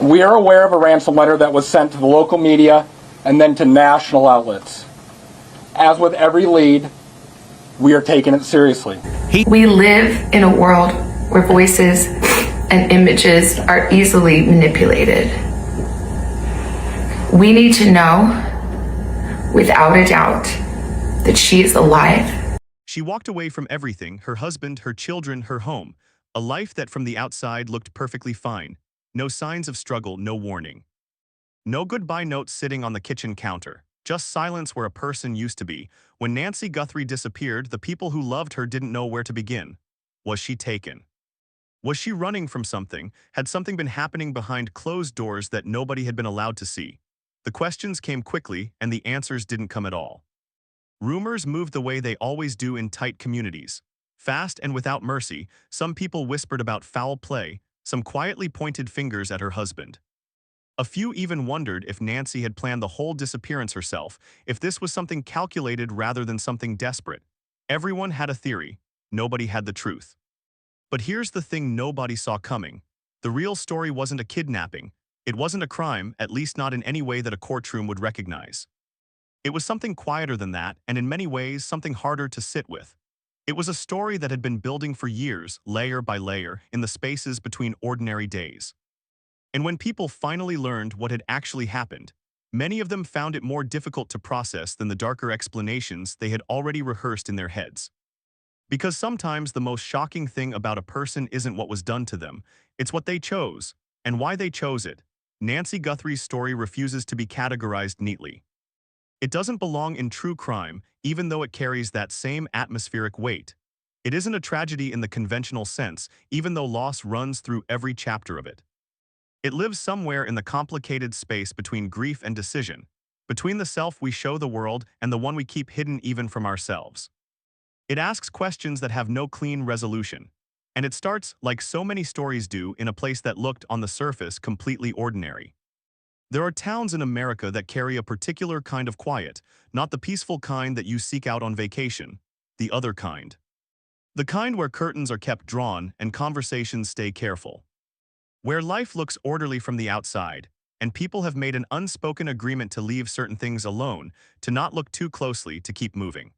We are aware of a ransom letter that was sent to the local media and then to national outlets. As with every lead, we are taking it seriously. We live in a world where voices and images are easily manipulated. We need to know, without a doubt, that she is alive. She walked away from everything, her husband, her children, her home, a life that from the outside looked perfectly fine. No signs of struggle, no warning. No goodbye note sitting on the kitchen counter, just silence where a person used to be. When Nancy Guthrie disappeared, the people who loved her didn't know where to begin. Was she taken? Was she running from something? Had something been happening behind closed doors that nobody had been allowed to see? The questions came quickly, and the answers didn't come at all. Rumors moved the way they always do in tight communities. Fast and without mercy, some people whispered about foul play, some quietly pointed fingers at her husband. A few even wondered if Nancy had planned the whole disappearance herself, if this was something calculated rather than something desperate. Everyone had a theory. Nobody had the truth. But here's the thing nobody saw coming. The real story wasn't a kidnapping. It wasn't a crime, at least not in any way that a courtroom would recognize. It was something quieter than that, and in many ways, something harder to sit with. It was a story that had been building for years, layer by layer, in the spaces between ordinary days. And when people finally learned what had actually happened, many of them found it more difficult to process than the darker explanations they had already rehearsed in their heads. Because sometimes the most shocking thing about a person isn't what was done to them, it's what they chose, and why they chose it. Nancy Guthrie's story refuses to be categorized neatly. It doesn't belong in true crime, even though it carries that same atmospheric weight. It isn't a tragedy in the conventional sense, even though loss runs through every chapter of it. It lives somewhere in the complicated space between grief and decision, between the self we show the world and the one we keep hidden even from ourselves. It asks questions that have no clean resolution, and it starts, like so many stories do, in a place that looked, on the surface, completely ordinary. There are towns in America that carry a particular kind of quiet, not the peaceful kind that you seek out on vacation, the other kind. The kind where curtains are kept drawn and conversations stay careful. Where life looks orderly from the outside, and people have made an unspoken agreement to leave certain things alone, to not look too closely, to keep moving.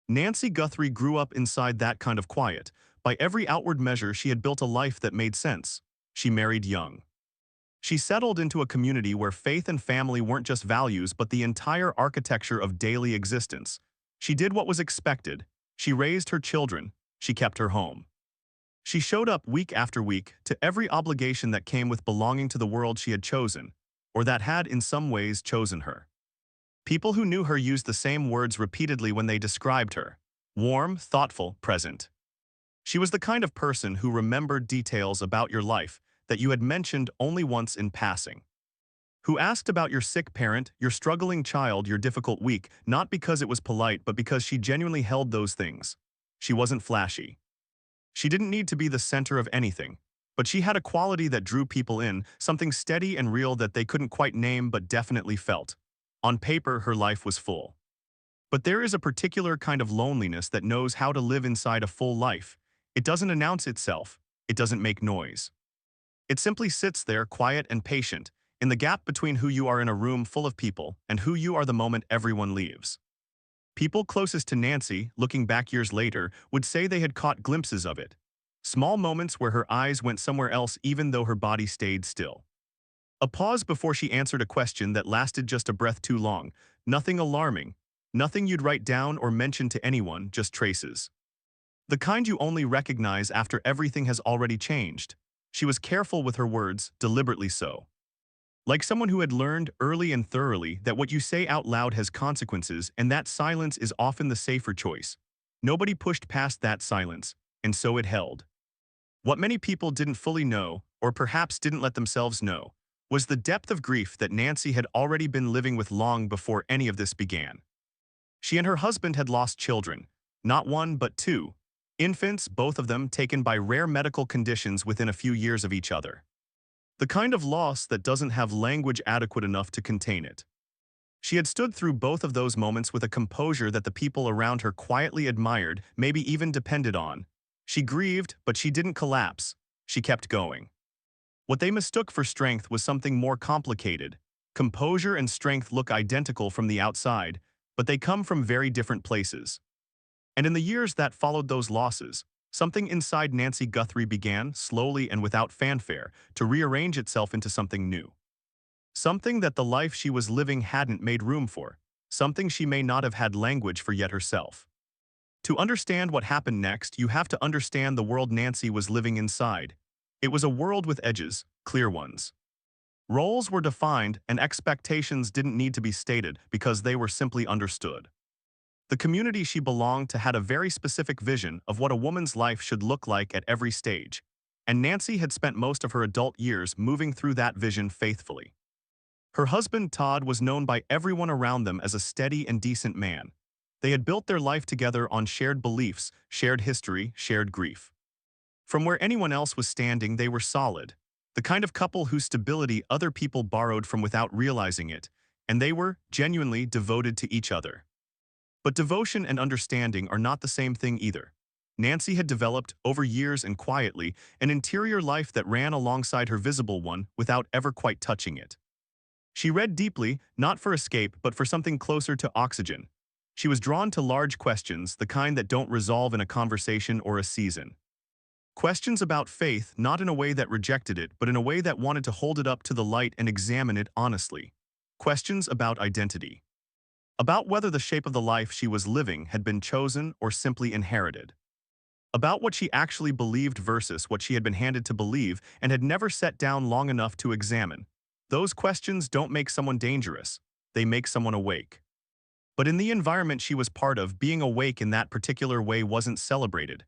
Nancy Guthrie grew up inside that kind of quiet. By every outward measure, she had built a life that made sense. She married young. She settled into a community where faith and family weren't just values but the entire architecture of daily existence. She did what was expected. She raised her children. She kept her home. She showed up week after week to every obligation that came with belonging to the world she had chosen, or that had in some ways chosen her. People who knew her used the same words repeatedly when they described her: warm, thoughtful, present. She was the kind of person who remembered details about your life that you had mentioned only once in passing. Who asked about your sick parent, your struggling child, your difficult week, not because it was polite, but because she genuinely held those things. She wasn't flashy. She didn't need to be the center of anything, but she had a quality that drew people in, something steady and real that they couldn't quite name but definitely felt. On paper, her life was full. But there is a particular kind of loneliness that knows how to live inside a full life. It doesn't announce itself. It doesn't make noise. It simply sits there, quiet and patient, in the gap between who you are in a room full of people and who you are the moment everyone leaves. People closest to Nancy, looking back years later, would say they had caught glimpses of it. Small moments where her eyes went somewhere else even though her body stayed still. A pause before she answered a question that lasted just a breath too long. Nothing alarming. Nothing you'd write down or mention to anyone, just traces. The kind you only recognize after everything has already changed. She was careful with her words, deliberately so. Like someone who had learned early and thoroughly that what you say out loud has consequences, and that silence is often the safer choice. Nobody pushed past that silence, and so it held. What many people didn't fully know, or perhaps didn't let themselves know, was the depth of grief that Nancy had already been living with long before any of this began. She and her husband had lost children, not one but two. Infants, both of them taken by rare medical conditions within a few years of each other. The kind of loss that doesn't have language adequate enough to contain it. She had stood through both of those moments with a composure that the people around her quietly admired, maybe even depended on. She grieved, but she didn't collapse. She kept going. What they mistook for strength was something more complicated. Composure and strength look identical from the outside, but they come from very different places. And in the years that followed those losses, something inside Nancy Guthrie began, slowly and without fanfare, to rearrange itself into something new. Something that the life she was living hadn't made room for, something she may not have had language for yet herself. To understand what happened next, you have to understand the world Nancy was living inside. It was a world with edges, clear ones. Roles were defined and expectations didn't need to be stated because they were simply understood. The community she belonged to had a very specific vision of what a woman's life should look like at every stage, and Nancy had spent most of her adult years moving through that vision faithfully. Her husband Todd was known by everyone around them as a steady and decent man. They had built their life together on shared beliefs, shared history, shared grief. From where anyone else was standing, they were solid, the kind of couple whose stability other people borrowed from without realizing it, and they were genuinely devoted to each other. But devotion and understanding are not the same thing either. Nancy had developed, over years and quietly, an interior life that ran alongside her visible one without ever quite touching it. She read deeply, not for escape but for something closer to oxygen. She was drawn to large questions, the kind that don't resolve in a conversation or a season. Questions about faith, not in a way that rejected it, but in a way that wanted to hold it up to the light and examine it honestly. Questions about identity. About whether the shape of the life she was living had been chosen or simply inherited. About what she actually believed versus what she had been handed to believe and had never set down long enough to examine. Those questions don't make someone dangerous, they make someone awake. But in the environment she was part of, being awake in that particular way wasn't celebrated.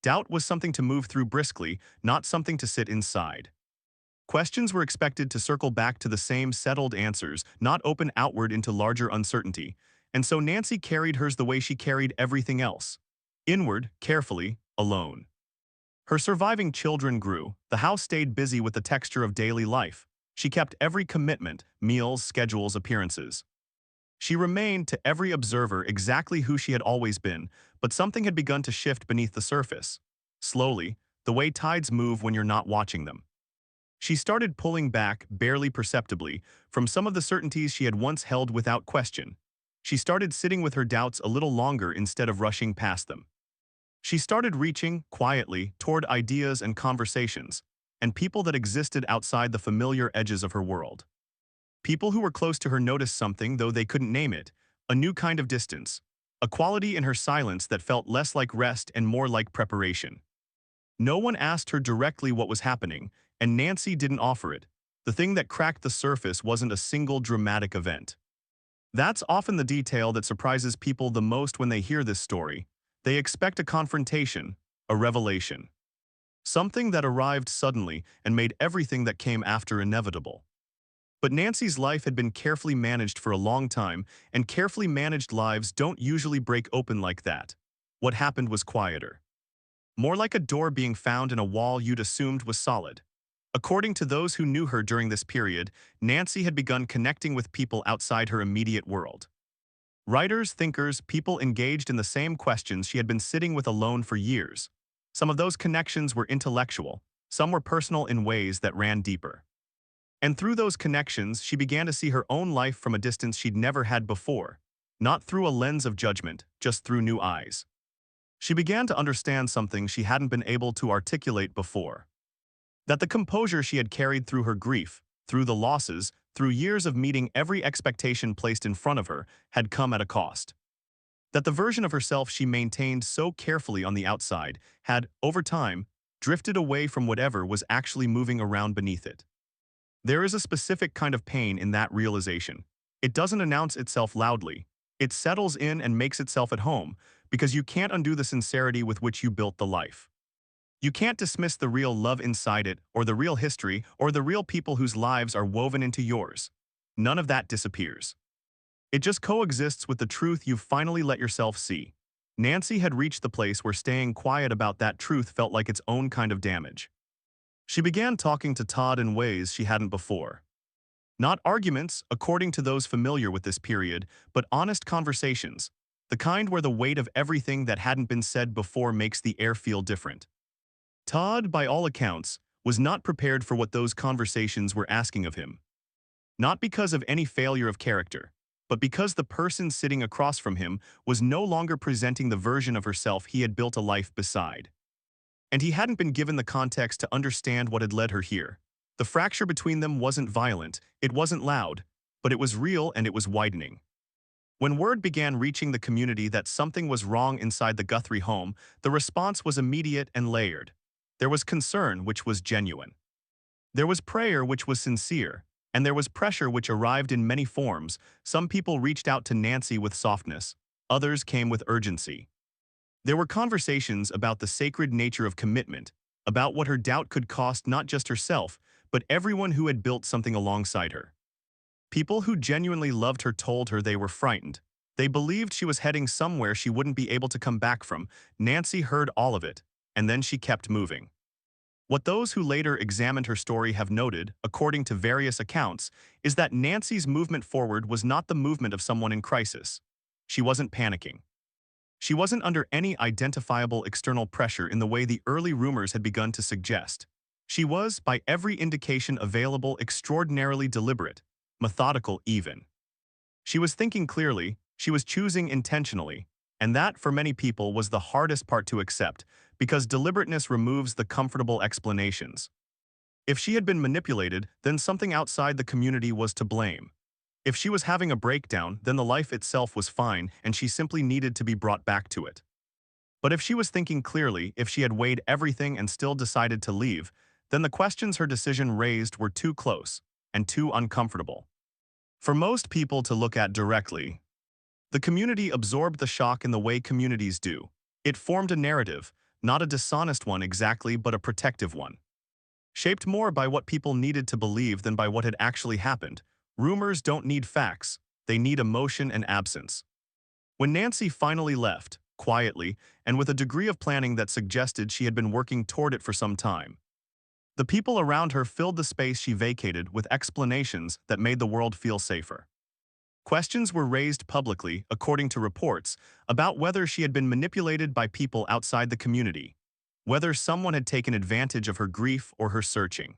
Doubt was something to move through briskly, not something to sit inside. Questions were expected to circle back to the same settled answers, not open outward into larger uncertainty, and so Nancy carried hers the way she carried everything else. Inward, carefully, alone. Her surviving children grew, the house stayed busy with the texture of daily life. She kept every commitment, meals, schedules, appearances. She remained to every observer exactly who she had always been, but something had begun to shift beneath the surface. Slowly, the way tides move when you're not watching them. She started pulling back, barely perceptibly, from some of the certainties she had once held without question. She started sitting with her doubts a little longer instead of rushing past them. She started reaching, quietly, toward ideas and conversations, and people that existed outside the familiar edges of her world. People who were close to her noticed something, though they couldn't name it, a new kind of distance, a quality in her silence that felt less like rest and more like preparation. No one asked her directly what was happening, and Nancy didn't offer it. The thing that cracked the surface wasn't a single dramatic event. That's often the detail that surprises people the most when they hear this story. They expect a confrontation, a revelation. Something that arrived suddenly and made everything that came after inevitable. But Nancy's life had been carefully managed for a long time, and carefully managed lives don't usually break open like that. What happened was quieter. More like a door being found in a wall you'd assumed was solid. According to those who knew her during this period, Nancy had begun connecting with people outside her immediate world. Writers, thinkers, people engaged in the same questions she had been sitting with alone for years. Some of those connections were intellectual, some were personal in ways that ran deeper. And through those connections, she began to see her own life from a distance she'd never had before, not through a lens of judgment, just through new eyes. She began to understand something she hadn't been able to articulate before. That the composure she had carried through her grief, through the losses, through years of meeting every expectation placed in front of her, had come at a cost. That the version of herself she maintained so carefully on the outside had, over time, drifted away from whatever was actually moving around beneath it. There is a specific kind of pain in that realization. It doesn't announce itself loudly. It settles in and makes itself at home, because you can't undo the sincerity with which you built the life. You can't dismiss the real love inside it, or the real history, or the real people whose lives are woven into yours. None of that disappears. It just coexists with the truth you've finally let yourself see. Nancy had reached the place where staying quiet about that truth felt like its own kind of damage. She began talking to Todd in ways she hadn't before. Not arguments, according to those familiar with this period, but honest conversations, the kind where the weight of everything that hadn't been said before makes the air feel different. Todd, by all accounts, was not prepared for what those conversations were asking of him. Not because of any failure of character, but because the person sitting across from him was no longer presenting the version of herself he had built a life beside. And he hadn't been given the context to understand what had led her here. The fracture between them wasn't violent, it wasn't loud, but it was real and it was widening. When word began reaching the community that something was wrong inside the Guthrie home, the response was immediate and layered. There was concern, which was genuine. There was prayer, which was sincere. And there was pressure which arrived in many forms. Some people reached out to Nancy with softness. Others came with urgency. There were conversations about the sacred nature of commitment, about what her doubt could cost not just herself, but everyone who had built something alongside her. People who genuinely loved her told her they were frightened. They believed she was heading somewhere she wouldn't be able to come back from. Nancy heard all of it, and then she kept moving. What those who later examined her story have noted, according to various accounts, is that Nancy's movement forward was not the movement of someone in crisis. She wasn't panicking. She wasn't under any identifiable external pressure in the way the early rumors had begun to suggest. She was, by every indication available, extraordinarily deliberate, methodical even. She was thinking clearly, she was choosing intentionally, and that, for many people, was the hardest part to accept, because deliberateness removes the comfortable explanations. If she had been manipulated, then something outside the community was to blame. If she was having a breakdown, then the life itself was fine and she simply needed to be brought back to it. But if she was thinking clearly, if she had weighed everything and still decided to leave, then the questions her decision raised were too close and too uncomfortable for most people to look at directly. The community absorbed the shock in the way communities do. It formed a narrative, not a dishonest one exactly, but a protective one. Shaped more by what people needed to believe than by what had actually happened. Rumors don't need facts, they need emotion and absence. When Nancy finally left, quietly, and with a degree of planning that suggested she had been working toward it for some time, the people around her filled the space she vacated with explanations that made the world feel safer. Questions were raised publicly, according to reports, about whether she had been manipulated by people outside the community, whether someone had taken advantage of her grief or her searching,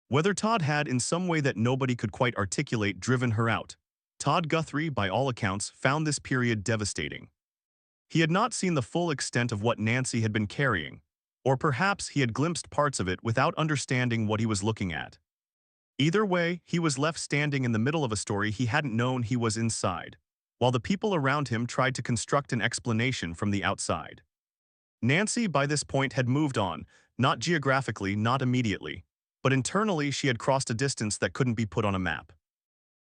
whether Todd had, in some way that nobody could quite articulate, driven her out. Todd Guthrie, by all accounts, found this period devastating. He had not seen the full extent of what Nancy had been carrying, or perhaps he had glimpsed parts of it without understanding what he was looking at. Either way, he was left standing in the middle of a story he hadn't known he was inside, while the people around him tried to construct an explanation from the outside. Nancy, by this point, had moved on, not geographically, not immediately, but internally she had crossed a distance that couldn't be put on a map.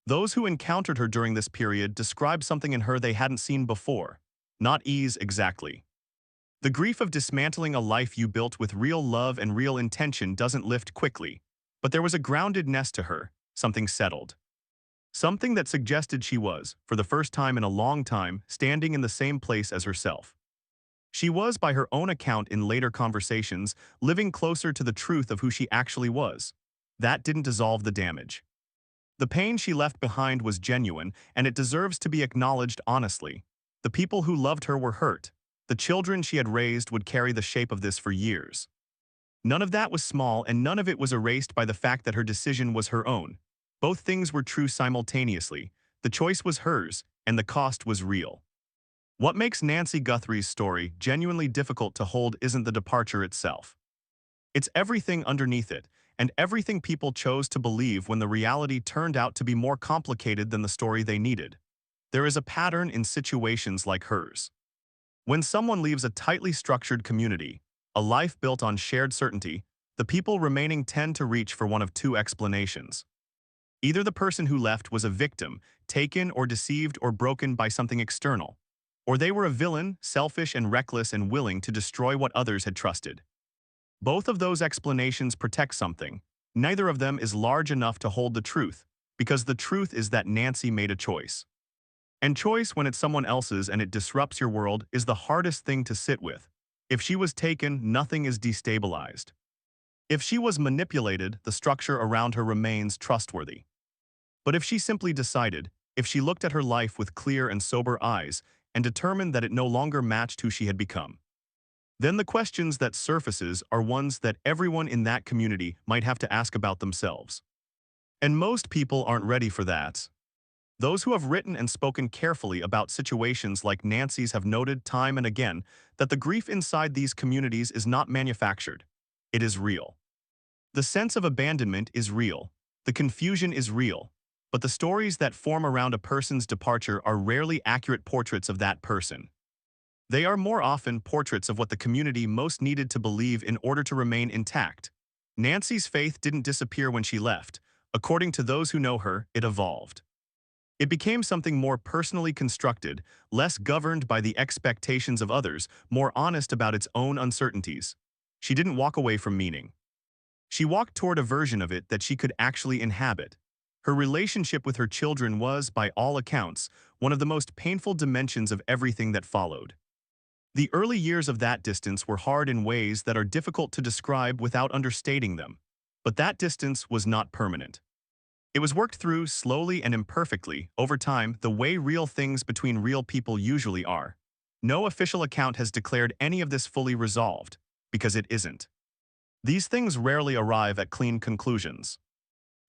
Those who encountered her during this period described something in her they hadn't seen before. Not ease exactly. The grief of dismantling a life you built with real love and real intention doesn't lift quickly, but there was a groundedness to her, something settled. Something that suggested she was, for the first time in a long time, standing in the same place as herself. She was, by her own account in later conversations, living closer to the truth of who she actually was. That didn't dissolve the damage. The pain she left behind was genuine, and it deserves to be acknowledged honestly. The people who loved her were hurt. The children she had raised would carry the shape of this for years. None of that was small, and none of it was erased by the fact that her decision was her own. Both things were true simultaneously. The choice was hers, and the cost was real. What makes Nancy Guthrie's story genuinely difficult to hold isn't the departure itself. It's everything underneath it, and everything people chose to believe when the reality turned out to be more complicated than the story they needed. There is a pattern in situations like hers. When someone leaves a tightly structured community, a life built on shared certainty, the people remaining tend to reach for one of two explanations. Either the person who left was a victim, taken or deceived or broken by something external, or they were a villain, selfish and reckless and willing to destroy what others had trusted. Both of those explanations protect something. Neither of them is large enough to hold the truth, because the truth is that Nancy made a choice. And choice, when it's someone else's and it disrupts your world, is the hardest thing to sit with. If she was taken, nothing is destabilized. If she was manipulated, the structure around her remains trustworthy. But if she simply decided, if she looked at her life with clear and sober eyes and determined that it no longer matched who she had become, Then the questions that surfaces are ones that everyone in that community might have to ask about themselves. And most people aren't ready for that. Those who have written and spoken carefully about situations like Nancy's have noted time and again that the grief inside these communities is not manufactured. It is real. The sense of abandonment is real. The confusion is real. But the stories that form around a person's departure are rarely accurate portraits of that person. They are more often portraits of what the community most needed to believe in order to remain intact. Nancy's faith didn't disappear when she left. According to those who know her, it evolved. It became something more personally constructed, less governed by the expectations of others, more honest about its own uncertainties. She didn't walk away from meaning. She walked toward a version of it that she could actually inhabit. Her relationship with her children was, by all accounts, one of the most painful dimensions of everything that followed. The early years of that distance were hard in ways that are difficult to describe without understating them. But that distance was not permanent. It was worked through slowly and imperfectly, over time, the way real things between real people usually are. No official account has declared any of this fully resolved, because it isn't. These things rarely arrive at clean conclusions.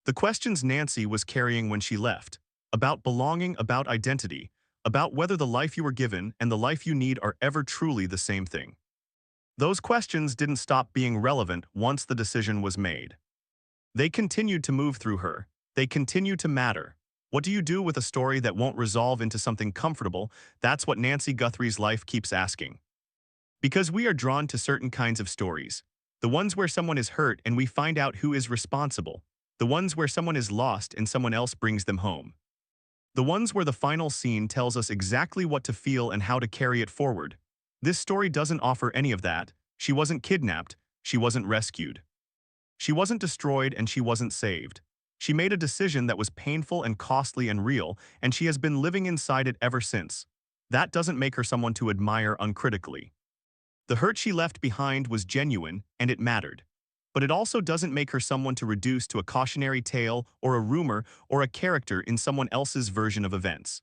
The questions Nancy was carrying when she left, about belonging, about identity, about whether the life you were given and the life you need are ever truly the same thing. Those questions didn't stop being relevant once the decision was made. They continued to move through her. They continue to matter. What do you do with a story that won't resolve into something comfortable? That's what Nancy Guthrie's life keeps asking. Because we are drawn to certain kinds of stories. The ones where someone is hurt and we find out who is responsible. The ones where someone is lost and someone else brings them home. The ones where the final scene tells us exactly what to feel and how to carry it forward. This story doesn't offer any of that. She wasn't kidnapped. She wasn't rescued. She wasn't destroyed and she wasn't saved. She made a decision that was painful and costly and real, and she has been living inside it ever since. That doesn't make her someone to admire uncritically. The hurt she left behind was genuine, and it mattered. But it also doesn't make her someone to reduce to a cautionary tale or a rumor or a character in someone else's version of events.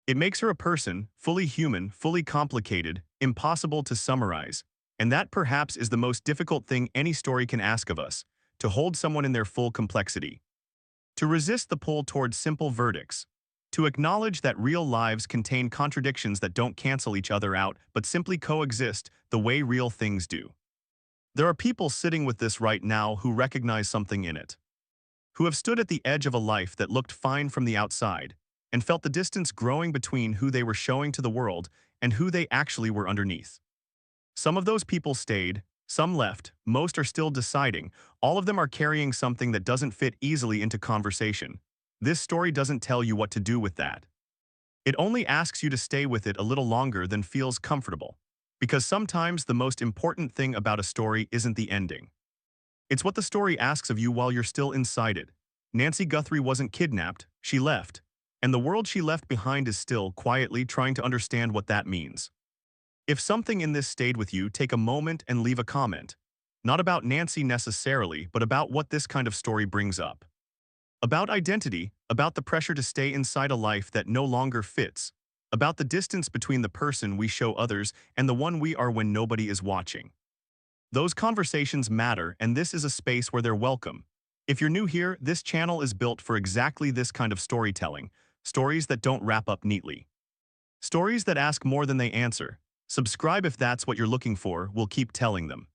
It makes her a person, fully human, fully complicated, impossible to summarize. And that perhaps is the most difficult thing any story can ask of us, to hold someone in their full complexity. To resist the pull toward simple verdicts. To acknowledge that real lives contain contradictions that don't cancel each other out but simply coexist the way real things do. There are people sitting with this right now who recognize something in it. Who have stood at the edge of a life that looked fine from the outside and felt the distance growing between who they were showing to the world and who they actually were underneath. Some of those people stayed, some left, most are still deciding. All of them are carrying something that doesn't fit easily into conversation. This story doesn't tell you what to do with that. It only asks you to stay with it a little longer than feels comfortable. Because sometimes the most important thing about a story isn't the ending. It's what the story asks of you while you're still inside it. Nancy Guthrie wasn't kidnapped, she left. And the world she left behind is still quietly trying to understand what that means. If something in this stayed with you, take a moment and leave a comment. Not about Nancy necessarily, but about what this kind of story brings up. About identity, about the pressure to stay inside a life that no longer fits. About the distance between the person we show others and the one we are when nobody is watching. Those conversations matter, and this is a space where they're welcome. If you're new here, this channel is built for exactly this kind of storytelling. Stories that don't wrap up neatly. Stories that ask more than they answer. Subscribe if that's what you're looking for, we'll keep telling them.